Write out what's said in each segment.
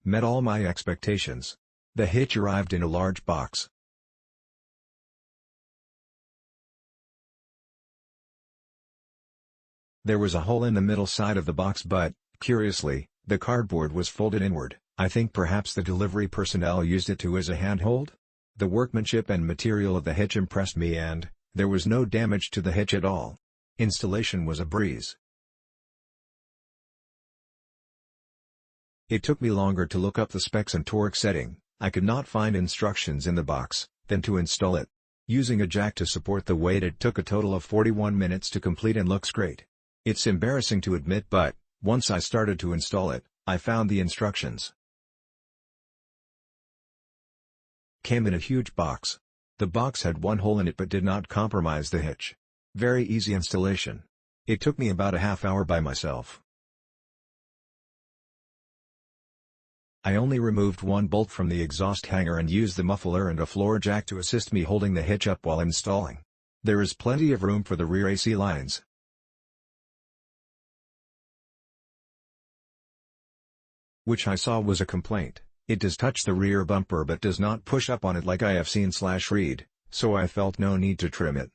Met all my expectations. The hitch arrived in a large box. There was a hole in the middle side of the box but, curiously, the cardboard was folded inward. I think perhaps the delivery personnel used it as a handhold? The workmanship and material of the hitch impressed me and, there was no damage to the hitch at all. Installation was a breeze. It took me longer to look up the specs and torque setting. I could not find instructions in the box, than to install it. Using a jack to support the weight, it took a total of 41 minutes to complete and looks great. It's embarrassing to admit, but, once I started to install it, I found the instructions. Came in a huge box. The box had one hole in it but did not compromise the hitch. Very easy installation. It took me about a half hour by myself. I only removed one bolt from the exhaust hanger and used the muffler and a floor jack to assist me holding the hitch up while installing. There is plenty of room for the rear AC lines. Which I saw was a complaint. It does touch the rear bumper but does not push up on it like I have seen/read, so I felt no need to trim it.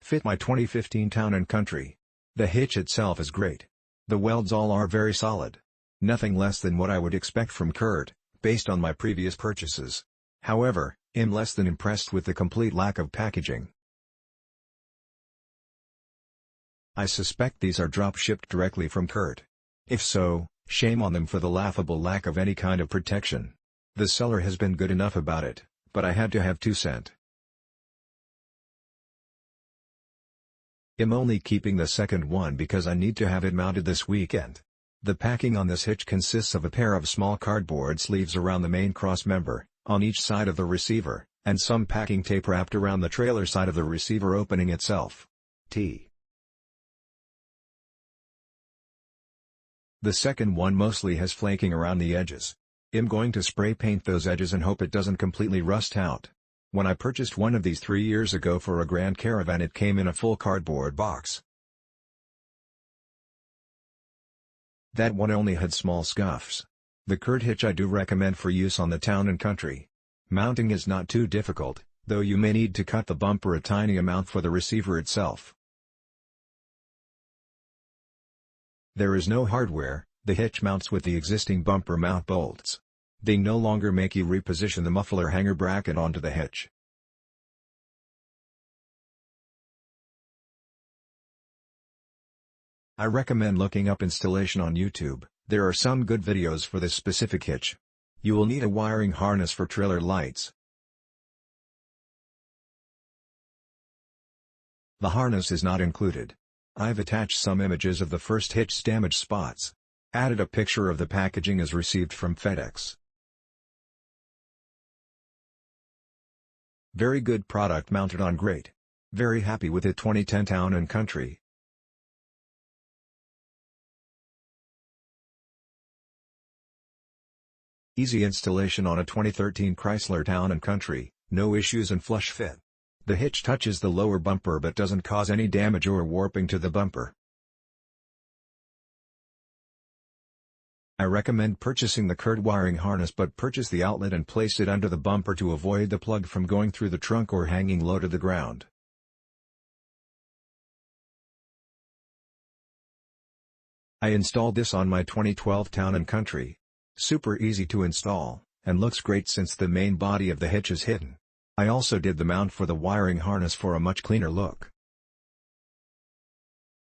Fit my 2015 Town & Country. The hitch itself is great. The welds all are very solid. Nothing less than what I would expect from CURT, based on my previous purchases. However, I'm less than impressed with the complete lack of packaging. I suspect these are drop-shipped directly from CURT. If so, shame on them for the laughable lack of any kind of protection. The seller has been good enough about it, but I had to have 2 cents. I'm only keeping the second one because I need to have it mounted this weekend. The packing on this hitch consists of a pair of small cardboard sleeves around the main cross member, on each side of the receiver, and some packing tape wrapped around the trailer side of the receiver opening itself. The second one mostly has flaking around the edges. I'm going to spray paint those edges and hope it doesn't completely rust out. When I purchased one of these 3 years ago for a Grand Caravan, it came in a full cardboard box. That one only had small scuffs. The CURT hitch I do recommend for use on the Town & Country. Mounting is not too difficult, though you may need to cut the bumper a tiny amount for the receiver itself. There is no hardware. The hitch mounts with the existing bumper mount bolts. They no longer make you reposition the muffler hanger bracket onto the hitch. I recommend looking up installation on YouTube. There are some good videos for this specific hitch. You will need a wiring harness for trailer lights. The harness is not included. I've attached some images of the first hitch's damaged spots. Added a picture of the packaging as received from FedEx. Very good product, mounted on great. Very happy with it. 2010 Town & Country. Easy installation on a 2013 Chrysler Town & Country, no issues and flush fit. The hitch touches the lower bumper but doesn't cause any damage or warping to the bumper. I recommend purchasing the CURT wiring harness, but purchase the outlet and place it under the bumper to avoid the plug from going through the trunk or hanging low to the ground. I installed this on my 2012 Town & Country. Super easy to install, and looks great since the main body of the hitch is hidden. I also did the mount for the wiring harness for a much cleaner look.